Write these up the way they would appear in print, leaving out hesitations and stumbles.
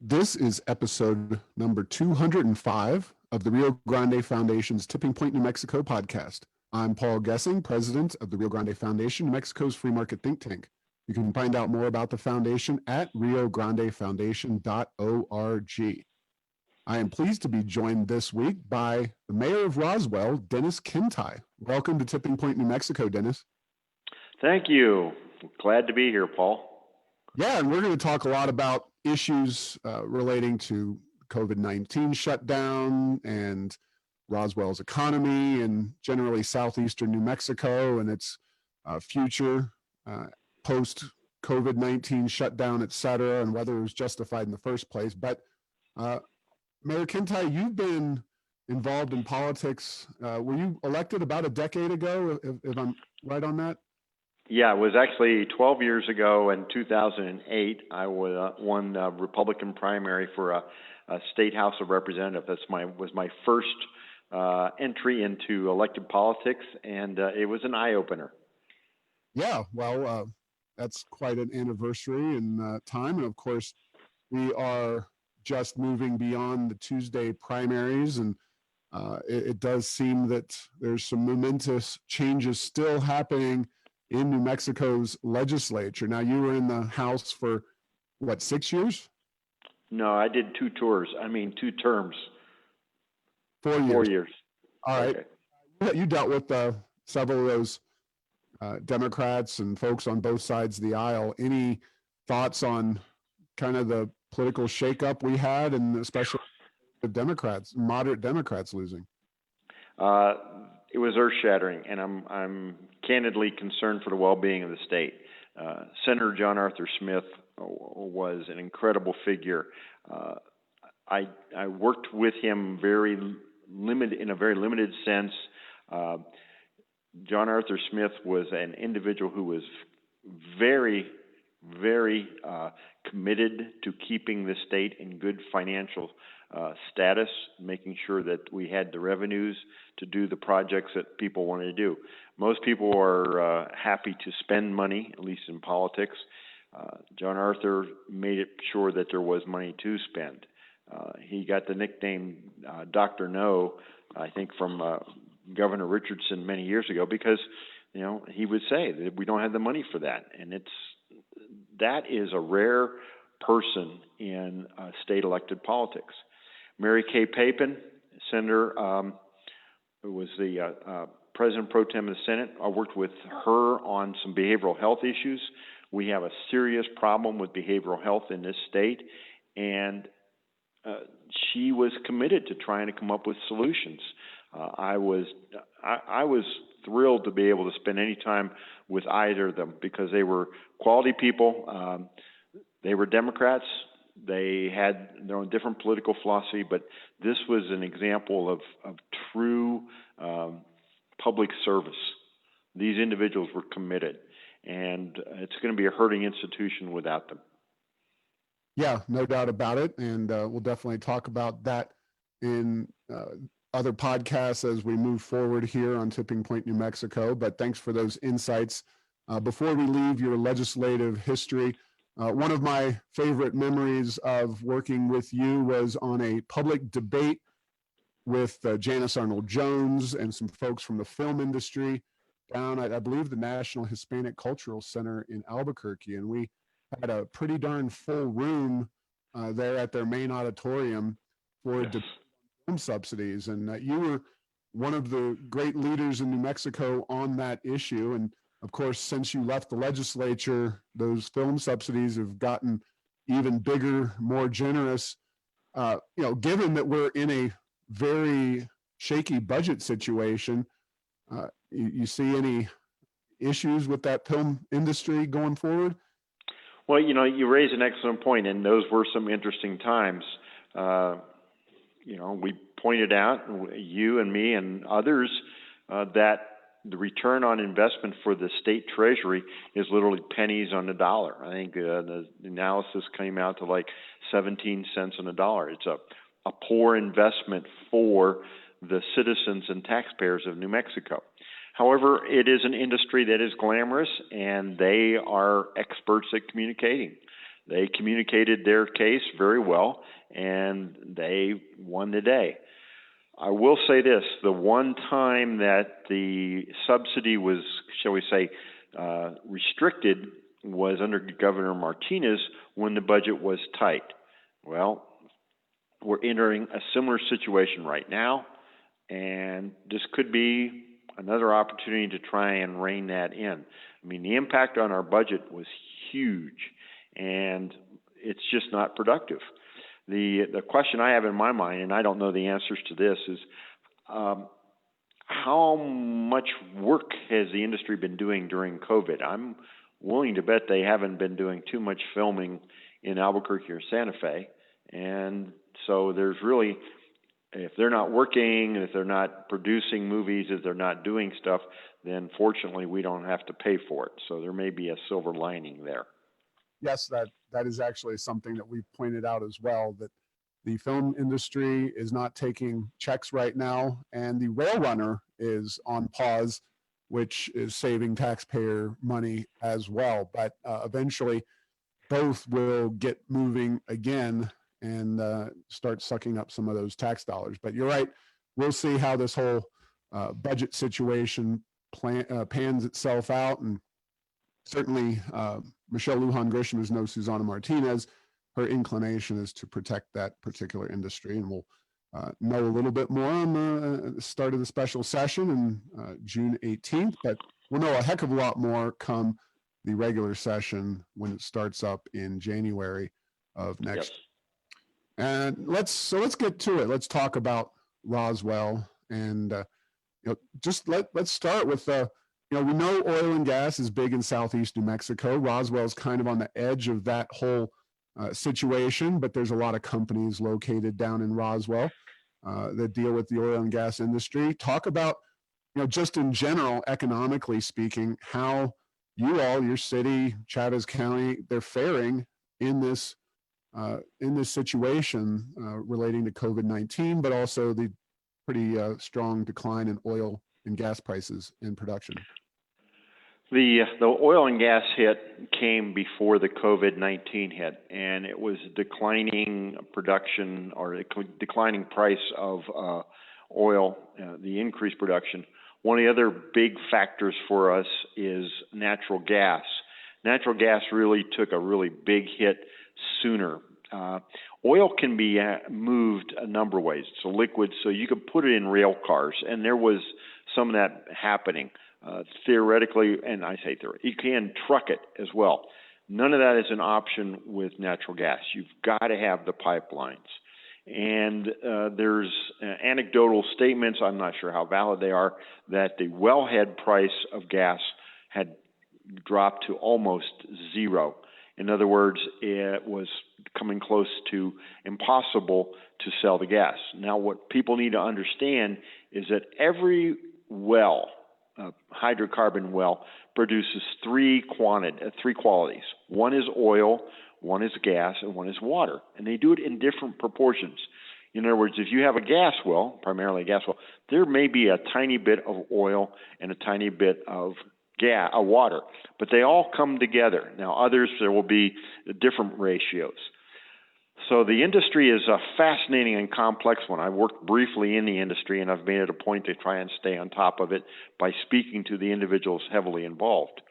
This is episode number 205 of the Rio Grande Foundation's Tipping Point, New Mexico podcast. I'm Paul Gessing, president of the Rio Grande Foundation, New Mexico's free market think tank. You can find out more about the foundation at riograndefoundation.org. I am pleased to be joined this week by the mayor of Roswell, Dennis Kintigh. Welcome to Tipping Point, New Mexico, Dennis. Thank you. Glad to be here, Paul. Yeah, and we're going to talk a lot about issues relating to COVID-19 shutdown and Roswell's economy and generally southeastern New Mexico and its future post-COVID-19 shutdown, et cetera, and whether it was justified in the first place. But Mayor Kintigh, you've been involved in politics. Were you elected about a decade ago, if I'm right on that? Yeah, it was actually 12 years ago in 2008. I won the Republican primary for a state House of Representatives. Was my first entry into elected politics, and it was an eye-opener. Yeah, well, that's quite an anniversary in time. And of course, we are just moving beyond the Tuesday primaries, and it does seem that there's some momentous changes still happening in New Mexico's legislature. Now, you were in the House for, 6 years? No, I did two terms. 4 years. 4 years. All right. Okay. You dealt with several of those Democrats and folks on both sides of the aisle. Any thoughts on kind of the political shakeup we had, and especially the Democrats, moderate Democrats losing? It was earth-shattering, and I'm candidly concerned for the well-being of the state. Senator John Arthur Smith was an incredible figure. I worked with him in a very limited sense. John Arthur Smith was an individual who was very, very committed to keeping the state in good financial status, making sure that we had the revenues to do the projects that people wanted to do. Most people are happy to spend money, at least in politics. John Arthur made it sure that there was money to spend. He got the nickname Dr. No, I think, from Governor Richardson many years ago, because he would say that we don't have the money for that, and that is a rare person in state elected politics. Mary Kay Papin, Senator, who was the President Pro Tem of the Senate. I worked with her on some behavioral health issues. We have a serious problem with behavioral health in this state, and she was committed to trying to come up with solutions. I was thrilled to be able to spend any time with either of them, because they were quality people. They were Democrats. They had their own different political philosophy, but this was an example of true public service. These individuals were committed, and it's going to be a hurting institution without them. Yeah, no doubt about it, and we'll definitely talk about that in other podcasts as we move forward here on Tipping Point, New Mexico. But thanks for those insights. Before we leave your legislative history, one of my favorite memories of working with you was on a public debate with Janice Arnold Jones and some folks from the film industry down at, I believe, the National Hispanic Cultural Center in Albuquerque. And we had a pretty darn full room there at their main auditorium for film subsidies. And you were one of the great leaders in New Mexico on that issue. And of course, since you left the legislature, those film subsidies have gotten even bigger, more generous. Given that we're in a very shaky budget situation, you see any issues with that film industry going forward? Well, you raise an excellent point, and those were some interesting times. We pointed out, you and me and others, that the return on investment for the state treasury is literally pennies on the dollar. I think the analysis came out to like 17 cents on the dollar. It's a poor investment for the citizens and taxpayers of New Mexico. However, it is an industry that is glamorous, and they are experts at communicating. They communicated their case very well, and they won the day. I will say this, the one time that the subsidy was, shall we say, restricted was under Governor Martinez when the budget was tight. Well, we're entering a similar situation right now, and this could be another opportunity to try and rein that in. I mean, the impact on our budget was huge, and it's just not productive. The question I have in my mind, and I don't know the answers to this, is how much work has the industry been doing during COVID? I'm willing to bet they haven't been doing too much filming in Albuquerque or Santa Fe. And so there's really, if they're not working, if they're not producing movies, if they're not doing stuff, then fortunately we don't have to pay for it. So there may be a silver lining there. Yes, that is actually something that we've pointed out as well, that the film industry is not taking checks right now, and the rail runner is on pause, which is saving taxpayer money as well. But eventually, both will get moving again and start sucking up some of those tax dollars. But you're right, we'll see how this whole budget situation pans itself out, and certainly Michelle Lujan Grisham is no Susana Martinez. Her inclination is to protect that particular industry, and we'll know a little bit more on the start of the special session in June 18th, but we'll know a heck of a lot more come the regular session when it starts up in January of next. Yes. And let's get to it. Let's talk about Roswell, and just let's start with we know oil and gas is big in southeast New Mexico. Roswell is kind of on the edge of that whole situation, but there's a lot of companies located down in Roswell that deal with the oil and gas industry. Talk about, just in general, economically speaking, how your city, Chavez County, they're faring in this situation relating to COVID-19, but also the pretty strong decline in oil and gas prices in production. The oil and gas hit came before the COVID-19 hit, and it was declining production or declining price of oil, the increased production. One of the other big factors for us is natural gas. Natural gas really took a really big hit sooner. Oil can be moved a number of ways. It's a liquid, so you can put it in rail cars, and there was some of that happening. Theoretically, and I say theoretically, you can truck it as well. None of that is an option with natural gas. You've got to have the pipelines. And there's anecdotal statements, I'm not sure how valid they are, that the wellhead price of gas had dropped to almost zero. In other words, it was coming close to impossible to sell the gas. Now, what people need to understand is that every well, hydrocarbon well, produces three qualities. One is oil, one is gas, and one is water. And they do it in different proportions. In other words, if you have a gas well, primarily a gas well, there may be a tiny bit of oil and a tiny bit of water, but they all come together. Now, others, there will be different ratios. So the industry is a fascinating and complex one. I worked briefly in the industry, and I've made it a point to try and stay on top of it by speaking to the individuals heavily involved.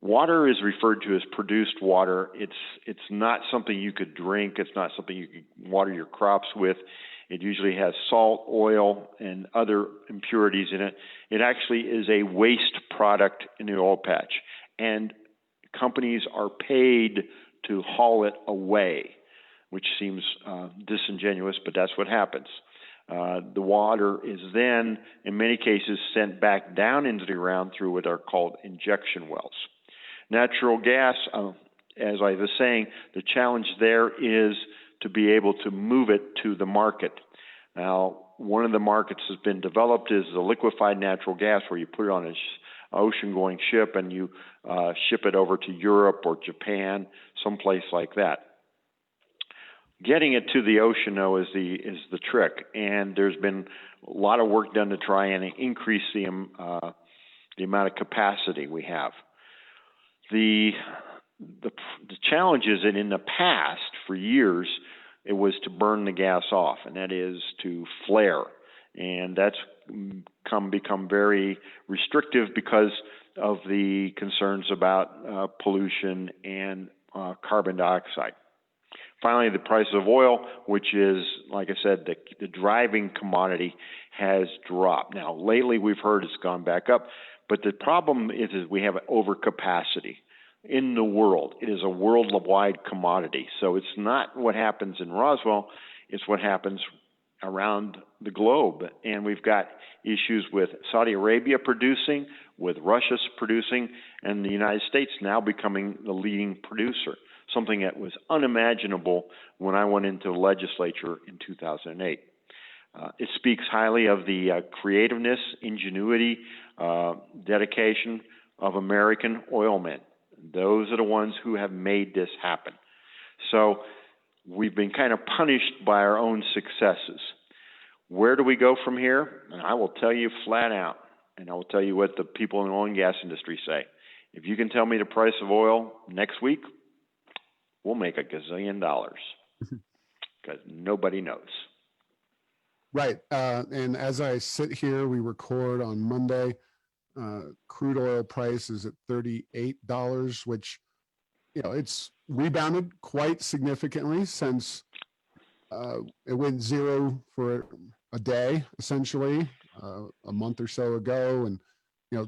Water is referred to as produced water. It's not something you could drink. It's not something you could water your crops with. It usually has salt, oil, and other impurities in it. It actually is a waste product in the oil patch, and companies are paid to haul it away, which seems disingenuous, but that's what happens. The water is then, in many cases, sent back down into the ground through what are called injection wells. Natural gas, as I was saying, the challenge there is to be able to move it to the market. Now, one of the markets that's been developed is the liquefied natural gas, where you put it on an ocean-going ship and you ship it over to Europe or Japan, someplace like that. Getting it to the ocean, though, is the trick, and there's been a lot of work done to try and increase the amount of capacity we have. The the challenge is that in the past, for years, it was to burn the gas off, and that is to flare. And that's become very restrictive because of the concerns about pollution and carbon dioxide. Finally, the price of oil, which is, like I said, the driving commodity, has dropped. Now, lately we've heard it's gone back up, but the problem is we have overcapacity in the world. It is a worldwide commodity. So it's not what happens in Roswell, it's what happens around the globe. And we've got issues with Saudi Arabia producing, with Russia producing, and the United States now becoming the leading producer, something that was unimaginable when I went into the legislature in 2008. It speaks highly of the creativeness, ingenuity, dedication of American oilmen. Those are the ones who have made this happen. So we've been kind of punished by our own successes. Where do we go from here? And I will tell you flat out, and I will tell you what the people in the oil and gas industry say. If you can tell me the price of oil next week, we'll make $1 gazillion because nobody knows. Right. And as I sit here, we record on Monday. Crude oil price is at $38, which, it's rebounded quite significantly since it went zero for a day, essentially, a month or so ago. And,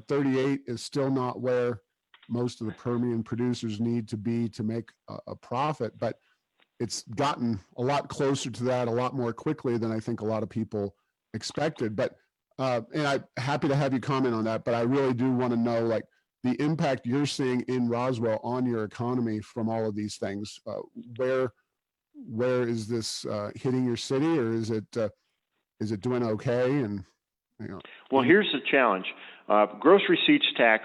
38 is still not where most of the Permian producers need to be to make a profit, but it's gotten a lot closer to that a lot more quickly than I think a lot of people expected. But and I'm happy to have you comment on that, but I really do want to know, like, the impact you're seeing in Roswell on your economy from all of these things. Where is this hitting your city, or is it doing okay? And well, here's the challenge: gross receipts tax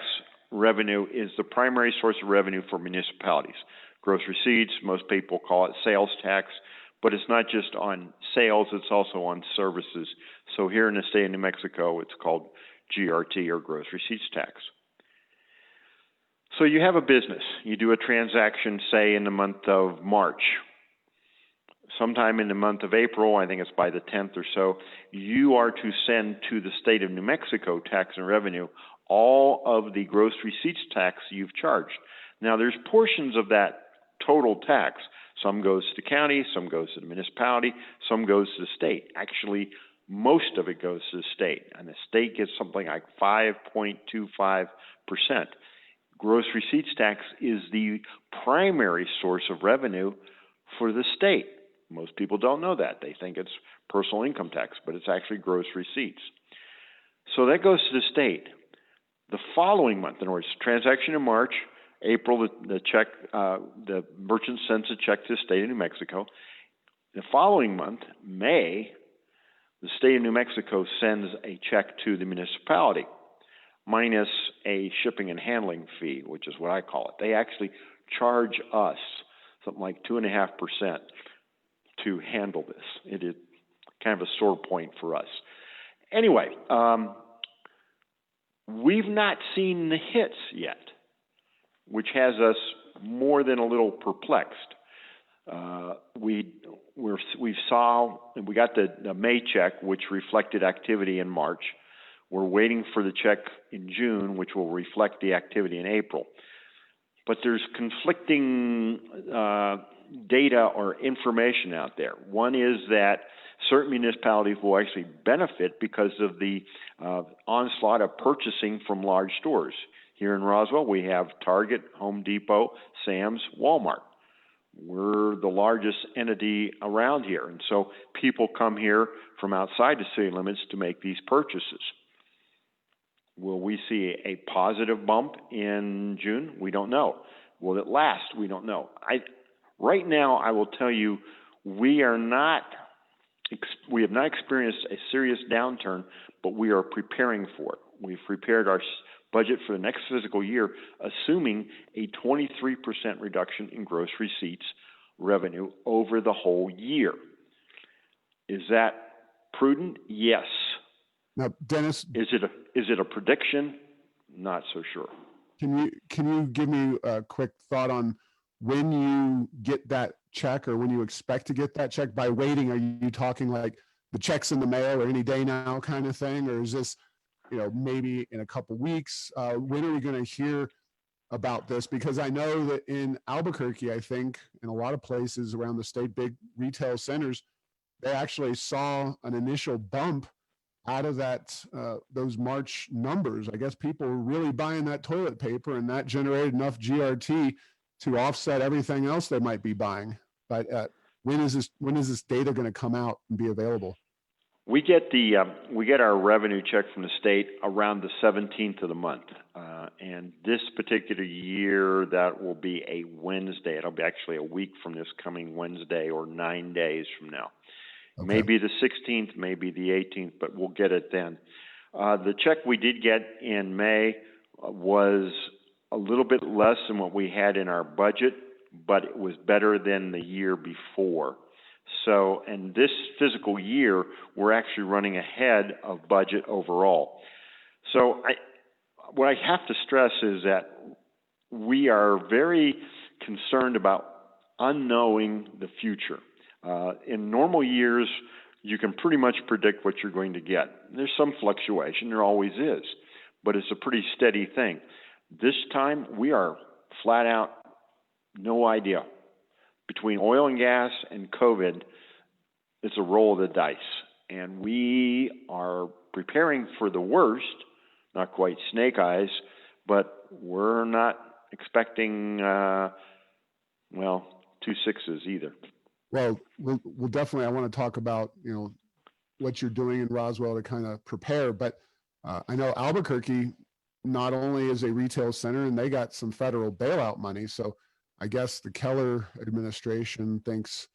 revenue is the primary source of revenue for municipalities. Gross receipts, most people call it sales tax, but it's not just on sales, it's also on services. So here in the state of New Mexico, it's called GRT, or gross receipts tax. So you have a business. You do a transaction, say, in the month of March. Sometime in the month of April, I think it's by the 10th or so, you are to send to the state of New Mexico Tax and Revenue all of the gross receipts tax you've charged. Now, there's portions of that total tax. Some goes to the county, some goes to the municipality, some goes to the state. Actually, most of it goes to the state, and the state gets something like 5.25%. Gross receipts tax is the primary source of revenue for the state. Most people don't know that. They think it's personal income tax, but it's actually gross receipts. So that goes to the state. The following month, in other words, transaction in March, April, the merchant sends a check to the state of New Mexico. The following month, May, the state of New Mexico sends a check to the municipality, minus a shipping and handling fee, which is what I call it. They actually charge us something like 2.5% to handle this. It is kind of a sore point for us. Anyway, we've not seen the hits yet, which has us more than a little perplexed. We got the May check, which reflected activity in March. We're waiting for the check in June, which will reflect the activity in April. But there's conflicting data or information out there. One is that certain municipalities will actually benefit because of the onslaught of purchasing from large stores. Here in Roswell, we have Target, Home Depot, Sam's, Walmart. We're the largest entity around here, and so people come here from outside the city limits to make these purchases. Will we see a positive bump in June? We don't know. Will it last? We don't know. Right now, I will tell you, we have not experienced a serious downturn, but we are preparing for it. We've prepared our budget for the next fiscal year, assuming a 23% reduction in gross receipts revenue over the whole year. Is that prudent? Yes. Now, Dennis, is it a prediction? Not so sure. Can you give me a quick thought on when you get that check or when you expect to get that check? By waiting, are you talking like the check's in the mail or any day now kind of thing? Or is this, maybe in a couple weeks? When are we going to hear about this? Because I know that in Albuquerque, I think in a lot of places around the state, big retail centers, they actually saw an initial bump out of that those March numbers. I guess people were really buying that toilet paper, and that generated enough GRT to offset everything else they might be buying. But when is this data going to come out and be available? We get our revenue check from the state around the 17th of the month, and this particular year that will be a Wednesday. It'll be actually a week from this coming Wednesday, or 9 days from now. Okay. Maybe the 16th, maybe the 18th, but we'll get it then. The check we did get in May was a little bit less than what we had in our budget, but it was better than the year before. So, and this fiscal year, we're actually running ahead of budget overall. So what I have to stress is that we are very concerned about unknowing the future. In normal years, you can pretty much predict what you're going to get. There's some fluctuation, there always is, but it's a pretty steady thing. This time, we are flat out no idea. Between oil and gas and COVID, it's a roll of the dice. And we are preparing for the worst, not quite snake eyes, but we're not expecting, 2 sixes either. Well, we'll definitely, I want to talk about, what you're doing in Roswell to kind of prepare, but I know Albuquerque not only is a retail center, and they got some federal bailout money. So I guess the Keller administration thinks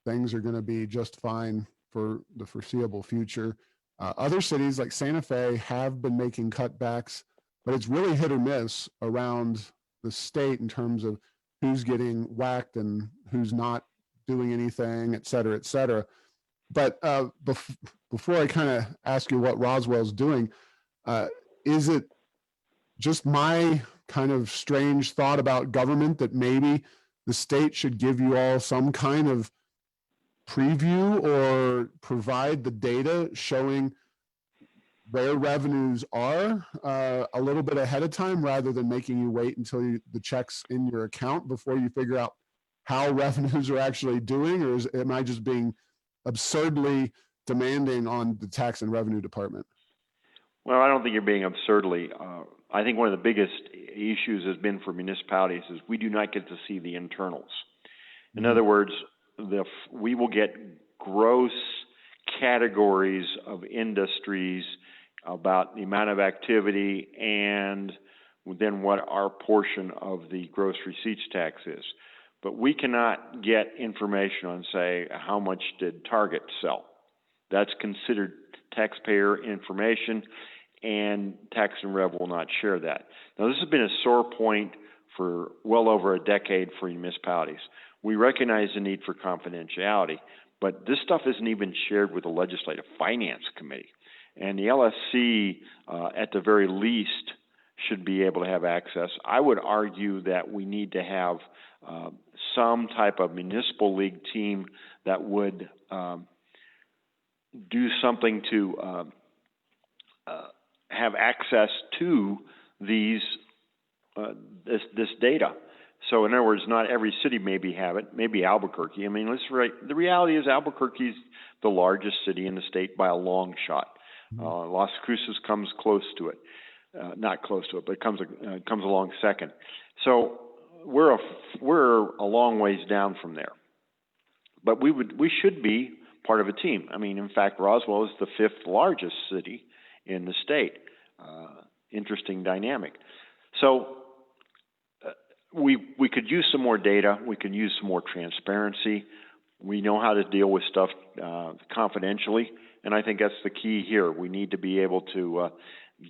things are going to be just fine for the foreseeable future. Other cities like Santa Fe have been making cutbacks, but it's really hit or miss around the state in terms of who's getting whacked and who's not doing anything, et cetera, et cetera. But before I kind of ask you what Roswell's doing, is it just my kind of strange thought about government that maybe the state should give you all some kind of preview or provide the data showing where revenues are a little bit ahead of time, rather than making you wait until the check's in your account before you figure out how revenues are actually doing? Or am I just being absurdly demanding on the tax and revenue department? Well, I don't think you're being absurdly. I think one of the biggest issues has been for municipalities is we do not get to see the internals. In other words, we will get gross categories of industries about the amount of activity and then what our portion of the gross receipts tax is. But we cannot get information on, say, how much did Target sell. That's considered taxpayer information, and Tax and Rev will not share that. Now, this has been a sore point for well over a decade for municipalities. We recognize the need for confidentiality, but this stuff isn't even shared with the Legislative Finance Committee. And the LSC, at the very least, should be able to have access. I would argue that we need to have some type of municipal league team that would do something to have access to these this data. So in other words, not every city maybe have it. Maybe Albuquerque. I mean, the reality is Albuquerque's the largest city in the state by a long shot. Las Cruces comes close to it, not close to it, but comes along second. So we're a long ways down from there. But we should be part of a team. I mean, in fact, Roswell is the 5th largest city in the state. Interesting dynamic. So we could use some more data. We can use some more transparency. We know how to deal with stuff confidentially, and I think that's the key here. We need to be able to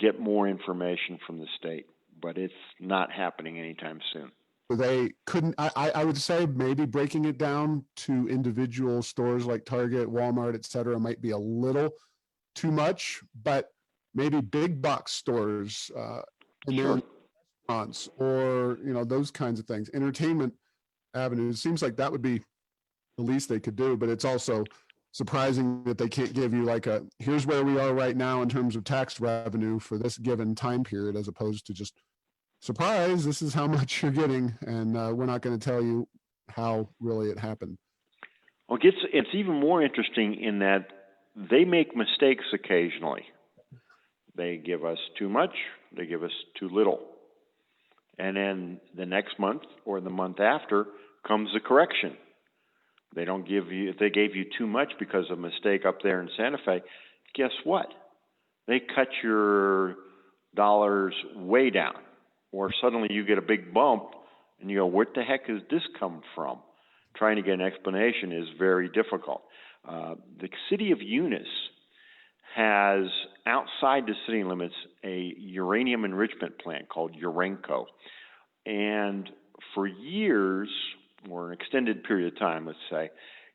get more information from the state, but it's not happening anytime soon. They couldn't, I would say maybe breaking it down to individual stores like Target, Walmart, et cetera, might be a little too much, but maybe big box stores. Sure. restaurants or, those kinds of things, entertainment avenues. Seems like that would be the least they could do, but it's also surprising that they can't give you like here's where we are right now in terms of tax revenue for this given time period, as opposed to just, surprise, this is how much you're getting, and we're not going to tell you how really it happened. Well, it's even more interesting in that they make mistakes occasionally. They give us too much, they give us too little. And then the next month or the month after comes the correction. They don't give you, if they gave you too much because of a mistake up there in Santa Fe, guess what? They cut your dollars way down. Or suddenly you get a big bump and you go, what the heck has this come from? Trying to get an explanation is very difficult. The city of Eunice has, outside the city limits, a uranium enrichment plant called Urenco. And for years, or an extended period of time, let's say,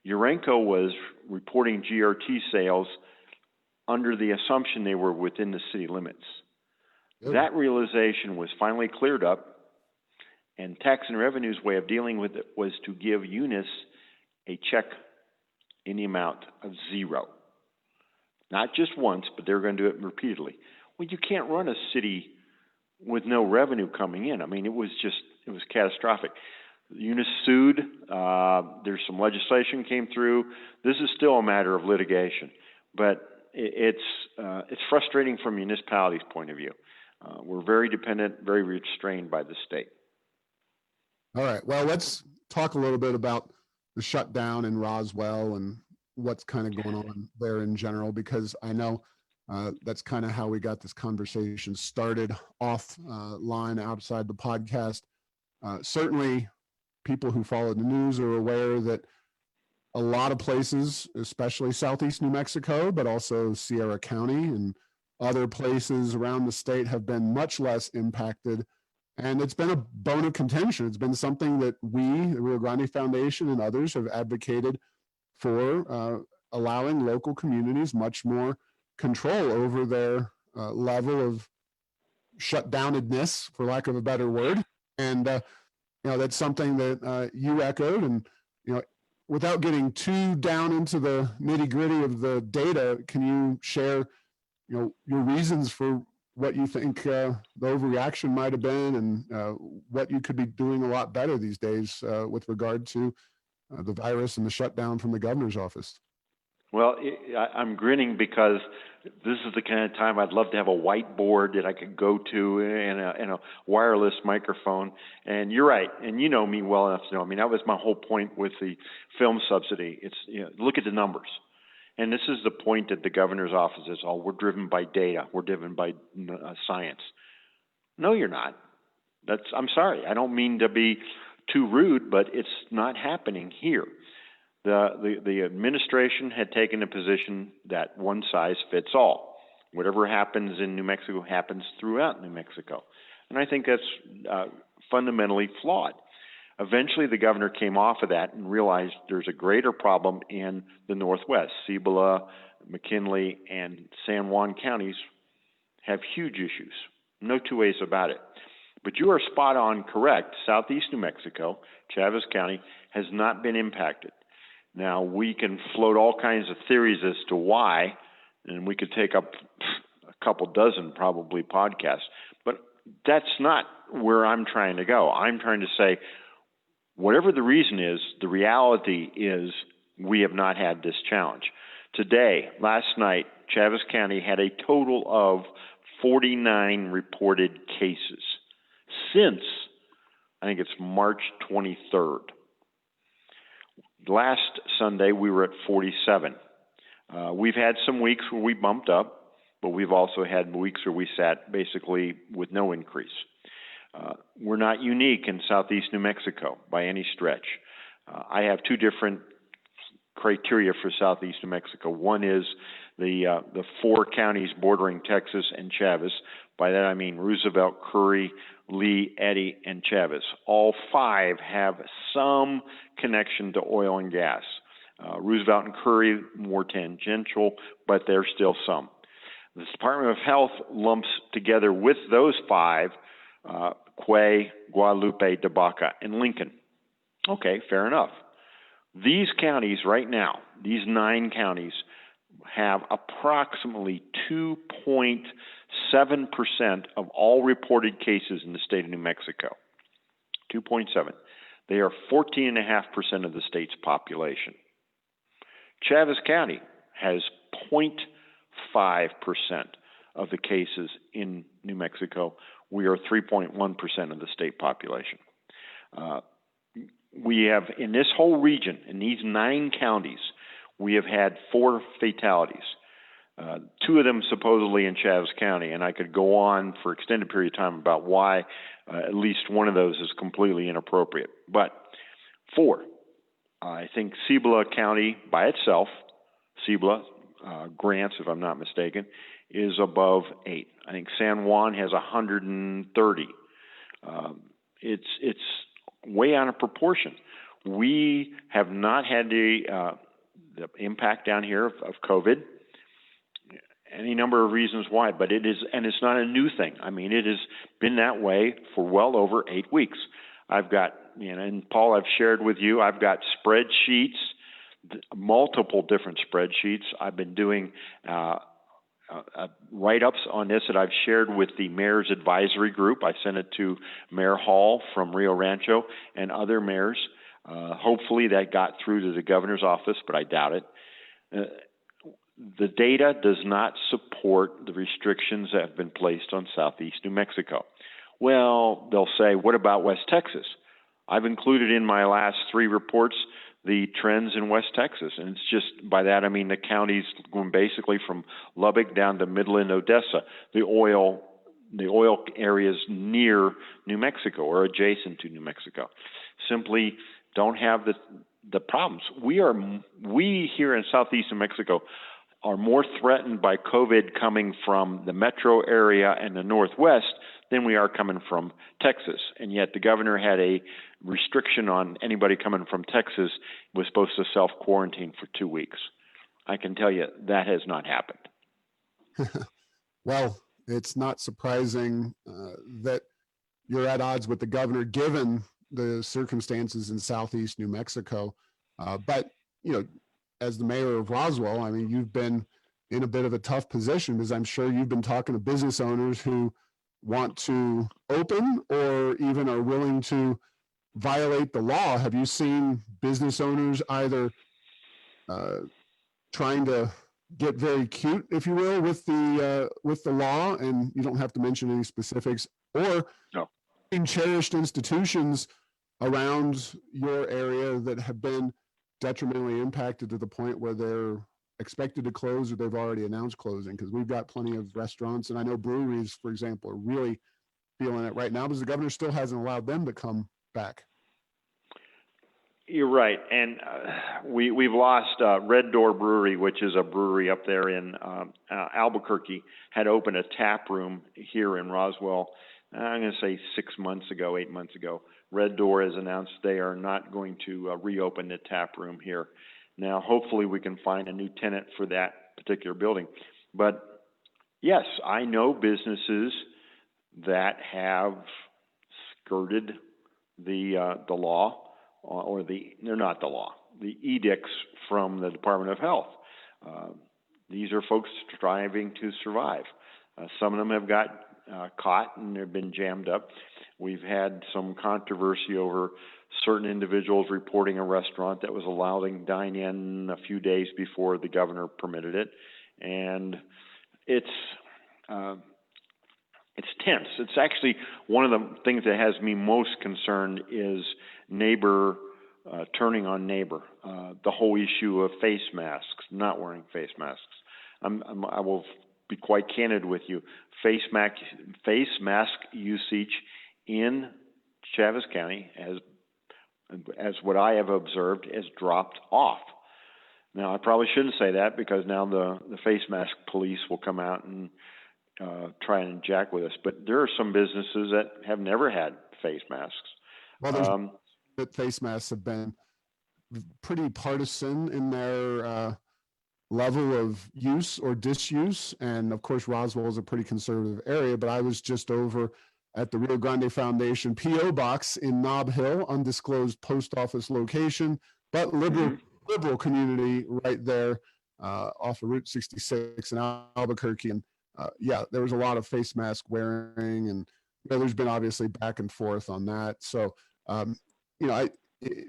Urenco was reporting GRT sales under the assumption they were within the city limits. Good. That realization was finally cleared up, and Tax and Revenue's way of dealing with it was to give Eunice a check in the amount of $0. Not just once, but they were going to do it repeatedly. Well, you can't run a city with no revenue coming in. I mean, it was catastrophic. Eunice sued. There's some legislation came through. This is still a matter of litigation, but it's frustrating from municipalities' point of view. We're very dependent, very restrained by the state. All right. Well, let's talk a little bit about the shutdown in Roswell and what's kind of going on there in general, because I know that's kind of how we got this conversation started offline outside the podcast. Certainly, people who follow the news are aware that a lot of places, especially southeast New Mexico, but also Sierra County and other places around the state, have been much less impacted. And it's been a bone of contention. It's been something that we, the Rio Grande Foundation and others, have advocated for, allowing local communities much more control over their level of shutdownedness, for lack of a better word. And that's something that you echoed. And without getting too down into the nitty gritty of the data, can you share your reasons for what you think the overreaction might have been, and what you could be doing a lot better these days with regard to the virus and the shutdown from the governor's office? Well, I'm grinning because this is the kind of time I'd love to have a whiteboard that I could go to and a wireless microphone. And you're right, and you know me well enough to know. I mean, that was my whole point with the film subsidy. It's look at the numbers. And this is the point that the governor's office is, we're driven by data. We're driven by science. No, you're not. I'm sorry. I don't mean to be too rude, but it's not happening here. The administration had taken a position that one size fits all. Whatever happens in New Mexico happens throughout New Mexico. And I think that's fundamentally flawed. Eventually, the governor came off of that and realized there's a greater problem in the Northwest. Cibola, McKinley, and San Juan counties have huge issues. No two ways about it. But you are spot on correct. Southeast New Mexico, Chavez County, has not been impacted. Now, we can float all kinds of theories as to why, and we could take up a couple dozen probably podcasts. But that's not where I'm trying to go. I'm trying to say, whatever the reason is, the reality is we have not had this challenge. Today, last night, Chavez County had a total of 49 reported cases since, I think it's March 23rd. Last Sunday, we were at 47. We've had some weeks where we bumped up, but we've also had weeks where we sat basically with no increase. We're not unique in southeast New Mexico by any stretch. I have two different criteria for southeast New Mexico. One is the four counties bordering Texas and Chavez. By that I mean Roosevelt, Curry, Lee, Eddy, and Chavez. All five have some connection to oil and gas. Roosevelt and Curry more tangential, but there's still some. The Department of Health lumps together with those five Quay, Guadalupe, Debaca, and Lincoln. Okay, fair enough. These counties right now, these 9 counties, have approximately 2.7% of all reported cases in the state of New Mexico. 2.7. They are 14.5% of the state's population. Chaves County has 0.5% of the cases in New Mexico. We are 3.1% of the state population. We have, in this whole region, in these 9 counties, we have had 4 fatalities. 2 of them supposedly in Chaves County, and I could go on for extended period of time about why at least one of those is completely inappropriate. But 4, I think Cibola County by itself, Cibola, Grants, if I'm not mistaken, is above 8. I think San Juan has 130. It's way out of proportion. We have not had the impact down here of COVID. Any number of reasons why, but it is, and it's not a new thing. I mean, it has been that way for well over 8 weeks. I've got, and Paul, I've shared with you, I've got spreadsheets, multiple different spreadsheets. I've been doing write-ups on this that I've shared with the Mayor's Advisory Group. I sent it to Mayor Hall from Rio Rancho and other mayors. Hopefully that got through to the governor's office, but I doubt it. The data does not support the restrictions that have been placed on southeast New Mexico. Well, they'll say, what about West Texas? I've included in my last 3 reports the trends in West Texas, and it's just, by that I mean the counties going basically from Lubbock down to Midland, Odessa, the oil areas near New Mexico or adjacent to New Mexico simply don't have the problems. We here in southeast New Mexico are more threatened by COVID coming from the metro area and the Northwest than we are coming from Texas. And yet the governor had a restriction on anybody coming from Texas was supposed to self-quarantine for 2 weeks. I can tell you that has not happened. Well, it's not surprising that you're at odds with the governor given the circumstances in southeast New Mexico. But, as the mayor of Roswell, I mean, you've been in a bit of a tough position because I'm sure you've been talking to business owners who want to open or even are willing to violate the law. Have you seen business owners either trying to get very cute, if you will, with the law, and you don't have to mention any specifics, or in cherished institutions around your area that have been detrimentally impacted to the point where they're expected to close or they've already announced closing? Because we've got plenty of restaurants, and I know breweries, for example, are really feeling it right now because the governor still hasn't allowed them to come back. You're right, and we've lost Red Door Brewery, which is a brewery up there in Albuquerque, had opened a tap room here in Roswell. I'm going to say 8 months ago. Red Door has announced they are not going to reopen the tap room here. Now, hopefully we can find a new tenant for that particular building. But yes, I know businesses that have skirted the law, or they're not the law, the edicts from the Department of Health. These are folks striving to survive. Some of them have got caught and they've been jammed up. We've had some controversy over certain individuals reporting a restaurant that was allowing dine-in a few days before the governor permitted it, and it's tense. It's actually one of the things that has me most concerned is neighbor turning on neighbor. The whole issue of face masks, not wearing face masks. I will be quite candid with you. Face mask usage in Chaves County, as what I have observed, has dropped off. Now, I probably shouldn't say that because now the face mask police will come out and try and jack with us. But there are some businesses that have never had face masks. Well, face masks have been pretty partisan in their level of use or disuse. And of course, Roswell is a pretty conservative area, but I was just over at the Rio Grande Foundation P.O. Box in Nob Hill, undisclosed post office location, but liberal community right there off of Route 66 in Albuquerque. And yeah, there was a lot of face mask wearing, and there's been obviously back and forth on that. So,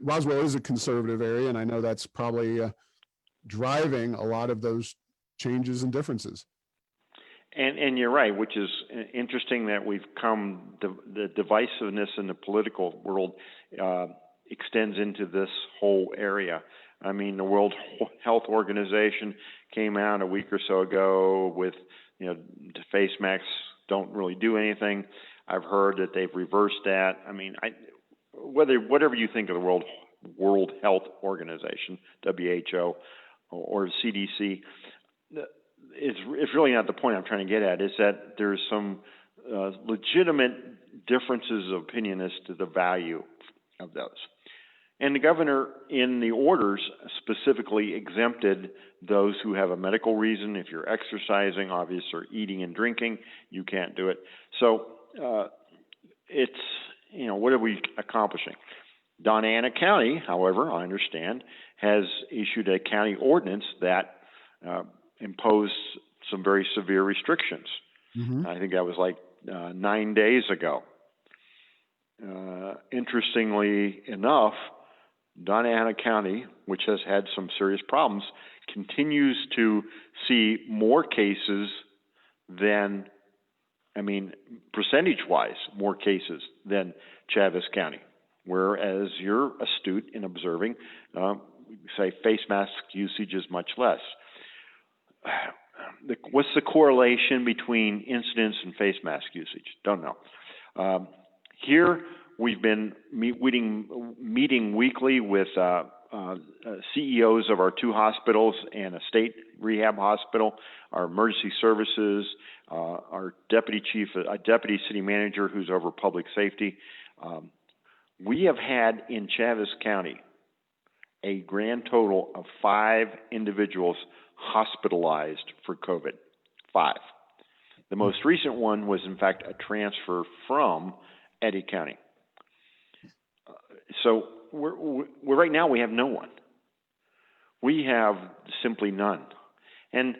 Roswell is a conservative area, and I know that's probably driving a lot of those changes and differences. And you're right, which is interesting that we've come, the divisiveness in the political world extends into this whole area. I mean, the World Health Organization came out a week or so ago with, the face masks don't really do anything. I've heard that they've reversed that. I mean, whatever you think of the World Health Organization, WHO, or CDC, it's really not the point I'm trying to get at. Is that there's some legitimate differences of opinion as to the value of those. And the governor, in the orders, specifically exempted those who have a medical reason. If you're exercising, obviously, or eating and drinking, you can't do it. So it's, what are we accomplishing? Donna Ana County, however, I understand, has issued a county ordinance that imposed some very severe restrictions. I think that was like 9 days ago. Interestingly enough, Donna Ana County, which has had some serious problems, continues to see more cases than, percentage-wise, more cases than Chaves County. Whereas you're astute in observing, say face mask usage is much less. What's the correlation between incidence and face mask usage? Don't know. Here, we've been meeting weekly with CEOs of our 2 hospitals and a state rehab hospital, our emergency services, our deputy city manager who's over public safety. We have had in Chaves County a grand total of 5 individuals hospitalized for COVID. 5. The most recent one was, in fact, a transfer from Eddy County. So we're right now we have no one. We have simply none. And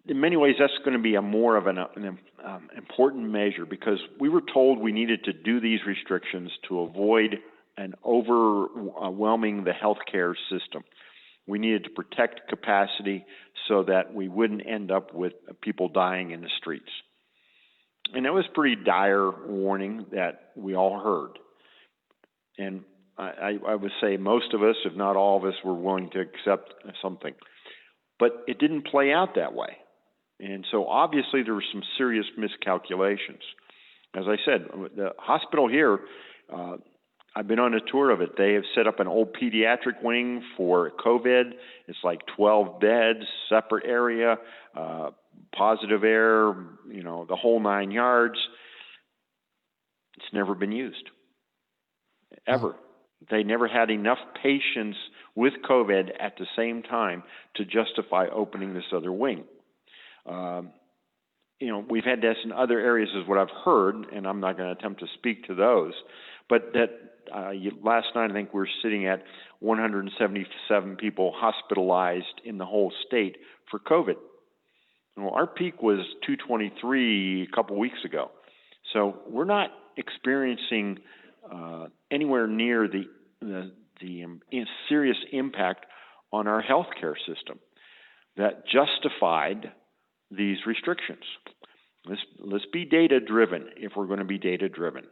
in many ways, that's going to be more of an important measure, because we were told we needed to do these restrictions to avoid an overwhelming the healthcare system. We needed to protect capacity so that we wouldn't end up with people dying in the streets. And that was a pretty dire warning that we all heard. And I would say most of us, if not all of us, were willing to accept something. But it didn't play out that way. And so obviously there were some serious miscalculations. As I said, the hospital here, I've been on a tour of it. They have set up an old pediatric wing for COVID. It's like 12 beds, separate area, positive air, the whole 9 yards. It's never been used, ever. They never had enough patients with COVID at the same time to justify opening this other wing. We've had this in other areas is what I've heard, and I'm not going to attempt to speak to those, but that last night I think we were sitting at 177 people hospitalized in the whole state for COVID. Well, our peak was 223 a couple weeks ago. So we're not experiencing anywhere near the serious impact on our healthcare system that justified these restrictions. Let's be data-driven if we're going to be data-driven.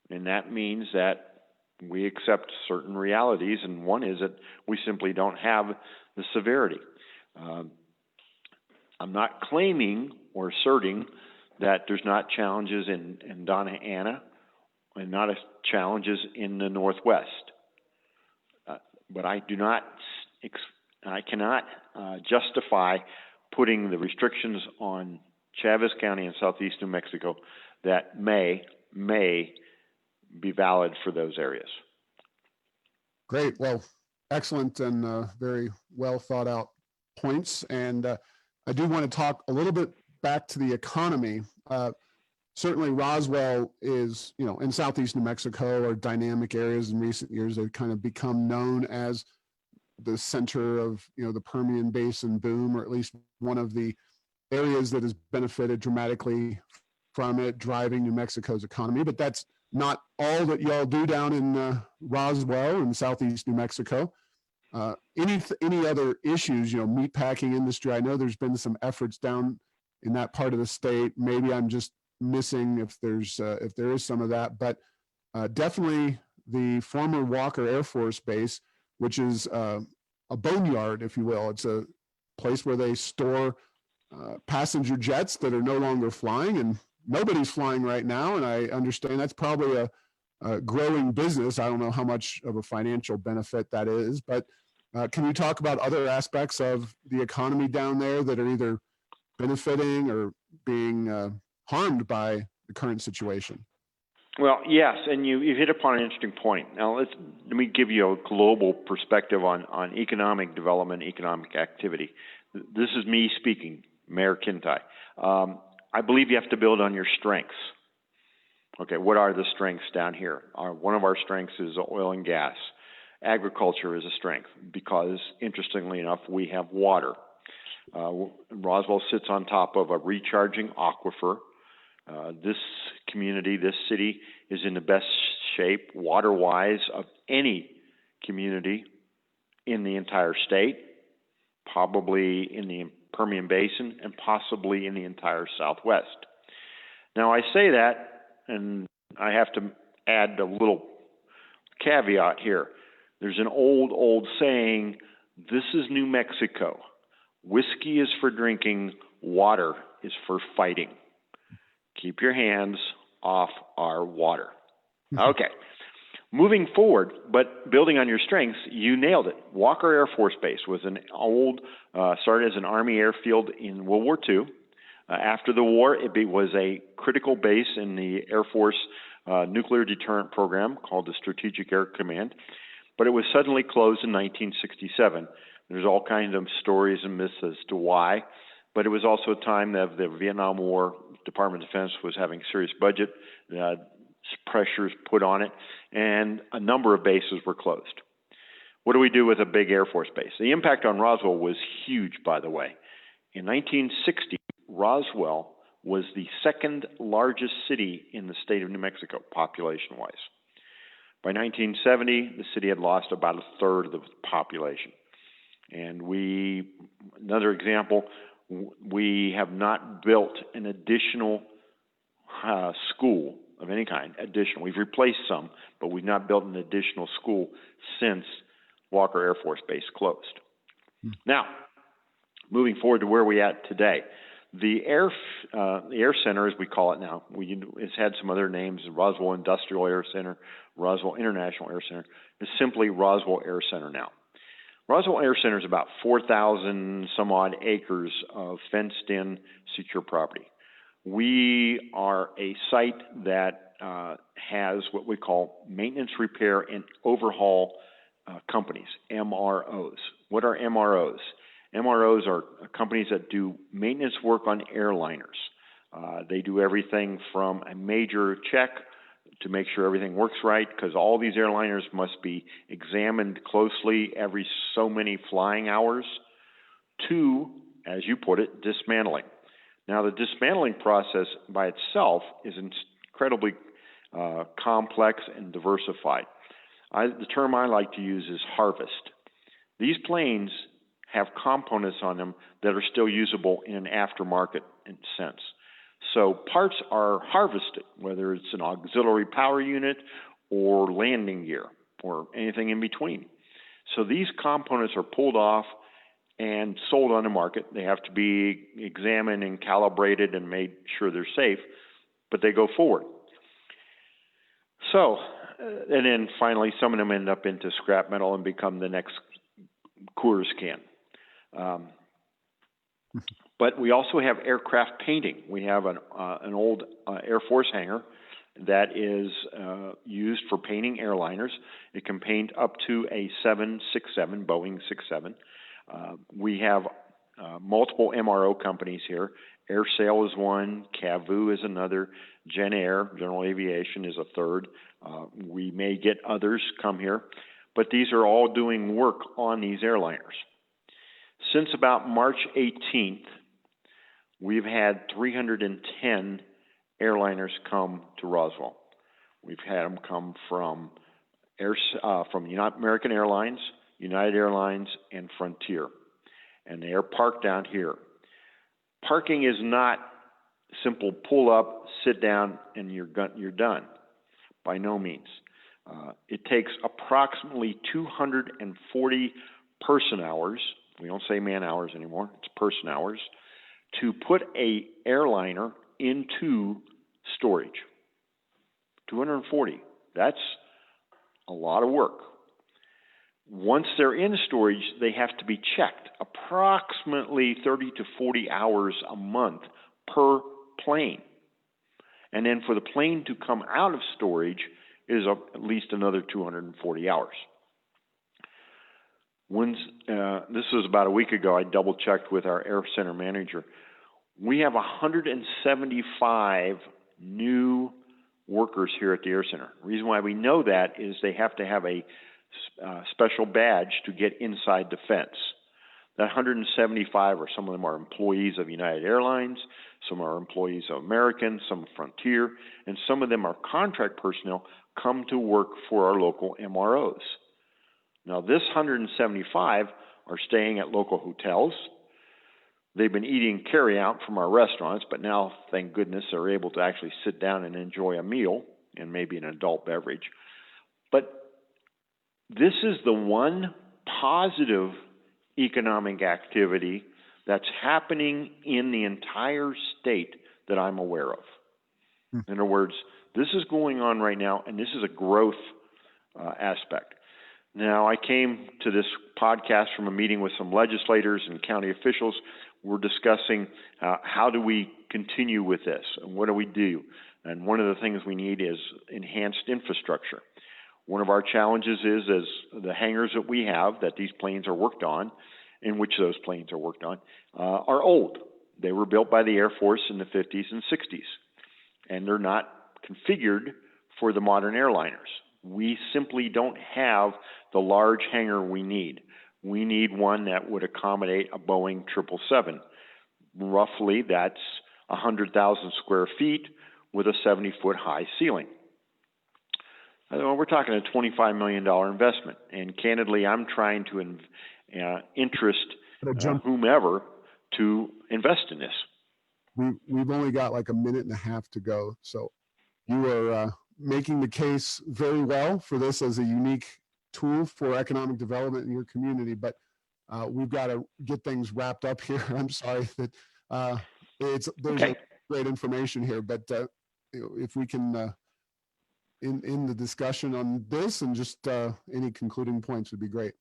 And that means that we accept certain realities, and one is that we simply don't have the severity. I'm not claiming or asserting that there's not challenges in Donna Ana and not challenges in the Northwest. But I cannot justify putting the restrictions on Chaves County and southeast New Mexico that may be valid for those areas. Great. Well, excellent and very well thought out points. And I do want to talk a little bit back to the economy. certainly Roswell is, in southeast New Mexico are dynamic areas. In recent years, they've kind of become known as the center of, the Permian Basin boom, or at least one of the areas that has benefited dramatically from it, driving New Mexico's economy. But that's not all that y'all do down in Roswell in southeast New Mexico. Any other issues, meatpacking industry? I know there's been some efforts down in that part of the state. Maybe I'm just missing if there is some of that, but definitely the former Walker Air Force Base, which is a boneyard, if you will. It's a place where they store passenger jets that are no longer flying, and nobody's flying right now. And I understand that's probably a growing business. I don't know how much of a financial benefit that is, but can you talk about other aspects of the economy down there that are either benefiting or being harmed by the current situation? Well, yes, and you hit upon an interesting point. Now, let me give you a global perspective on economic development, economic activity. This is me speaking, Mayor Kintigh. I believe you have to build on your strengths. Okay, what are the strengths down here? One of our strengths is oil and gas. Agriculture is a strength because, interestingly enough, we have water. Roswell sits on top of a recharging aquifer. This community, this city, is in the best shape, water-wise, of any community in the entire state, probably in the Permian Basin, and possibly in the entire Southwest. Now, I say that, and I have to add a little caveat here. There's an old saying, this is New Mexico. Whiskey is for drinking, water is for fighting. Keep your hands off our water. Okay. Moving forward, but building on your strengths, you nailed it. Walker Air Force Base was an started as an Army airfield in World War II. After the war, it was a critical base in the Air Force nuclear deterrent program called the Strategic Air Command. But it was suddenly closed in 1967. There's all kinds of stories and myths as to why. But it was also a time that the Vietnam War Department of Defense was having serious budget pressures put on it, and a number of bases were closed. What do we do with a big Air Force base? The impact on Roswell was huge, by the way. In 1960, Roswell was the second largest city in the state of New Mexico, population-wise. By 1970, the city had lost about a third of the population. And another example, we have not built an additional school of any kind, additional. We've replaced some, but we've not built an additional school since Walker Air Force Base closed. Now, moving forward to where we're at today. The Air Center, as we call it now, it's had some other names, Roswell Industrial Air Center, Roswell International Air Center. It's simply Roswell Air Center now. Roswell Air Center is about 4,000 some odd acres of fenced-in, secure property. We are a site that has what we call maintenance, repair, and overhaul companies, MROs. What are MROs? MROs are companies that do maintenance work on airliners. They do everything from a major check to make sure everything works right, because all these airliners must be examined closely every so many flying hours, to, as you put it, dismantling. Now, the dismantling process by itself is incredibly complex and diversified. The term I like to use is harvest. These planes have components on them that are still usable in an aftermarket sense. So parts are harvested, whether it's an auxiliary power unit or landing gear or anything in between. So these components are pulled off and sold on the market. They have to be examined and calibrated and made sure they're safe, but they go forward. So, and then finally, some of them end up into scrap metal and become the next Coors can. But we also have aircraft painting. We have an old Air Force hangar that is used for painting airliners. It can paint up to a 767, Boeing 67. We have multiple MRO companies here. AirSail is one, Cavu is another. Jen Air, General Aviation, is a third. We may get others come here, but these are all doing work on these airliners. Since about March 18th, we've had 310 airliners come to Roswell. We've had them come from American Airlines, United Airlines, and Frontier, and they are parked down here. Parking is not simple pull up, sit down, and you're done. By no means. It takes approximately 240 person hours. We don't say man hours anymore. It's person hours to put a airliner into storage. 240. That's a lot of work. Once they're in storage, they have to be checked approximately 30 to 40 hours a month per plane. And then for the plane to come out of storage is at least another 240 hours. This was about a week ago, I double-checked with our Air Center manager. We have 175 new workers here at the Air Center. The reason why we know that is they have to have a special badge to get inside the fence. That 175, or some of them are employees of United Airlines, some are employees of American, some Frontier, and some of them are contract personnel come to work for our local MROs. Now, this 175 are staying at local hotels. They've been eating carry-out from our restaurants, but now, thank goodness, they're able to actually sit down and enjoy a meal and maybe an adult beverage. But this is the one positive economic activity that's happening in the entire state that I'm aware of. In other words, this is going on right now, and this is a growth aspect. Now, I came to this podcast from a meeting with some legislators and county officials. We're discussing how do we continue with this, and what do we do? And one of the things we need is enhanced infrastructure. One of our challenges is the hangars that we have that these planes are worked on, in which those planes are worked on, are old. They were built by the Air Force in the 50s and 60s, and they're not configured for the modern airliners. We simply don't have the large hangar we need. We need one that would accommodate a Boeing 777. Roughly, that's 100,000 square feet with a 70-foot high ceiling. We're talking a $25 million investment, and candidly, I'm trying to interest whomever to invest in this. We've only got like a minute and a half to go, so you are making the case very well for this as a unique tool for economic development in your community, but we've got to get things wrapped up here. I'm sorry that there's okay. Great information here, but if we can in the discussion on this, and just any concluding points would be great.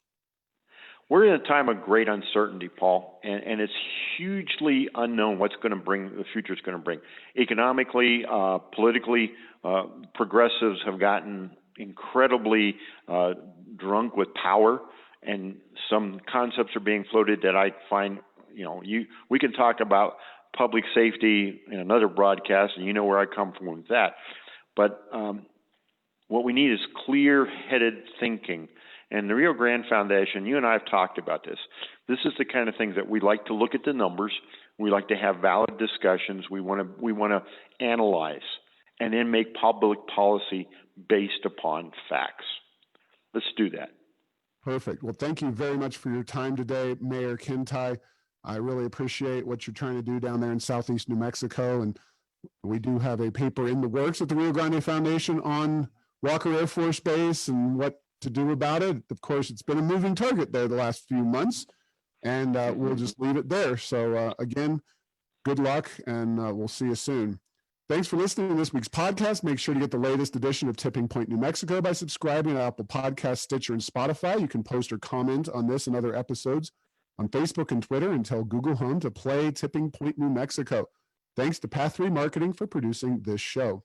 We're in a time of great uncertainty, Paul, and it's hugely unknown what's going to bring, the future is going to bring. Economically, politically, progressives have gotten incredibly drunk with power, and some concepts are being floated that I find, we can talk about public safety in another broadcast, and you know where I come from with that. But what we need is clear-headed thinking. And the Rio Grande Foundation, you and I have talked about this. This is the kind of things that we like to look at the numbers. We like to have valid discussions. We want to analyze and then make public policy based upon facts. Let's do that. Perfect. Well, thank you very much for your time today, Mayor Kintigh. I really appreciate what you're trying to do down there in Southeast New Mexico. And we do have a paper in the works at the Rio Grande Foundation on Walker Air Force Base and what to do about it. Of course, it's been a moving target there the last few months, and we'll just leave it there. So again, good luck, and we'll see you soon. Thanks for listening to this week's podcast. Make sure to get the latest edition of Tipping Point New Mexico by subscribing to Apple Podcasts, Stitcher, and Spotify. You can post or comment on this and other episodes on Facebook and Twitter, and tell Google Home to play Tipping Point New Mexico. Thanks to Path 3 Marketing for producing this show.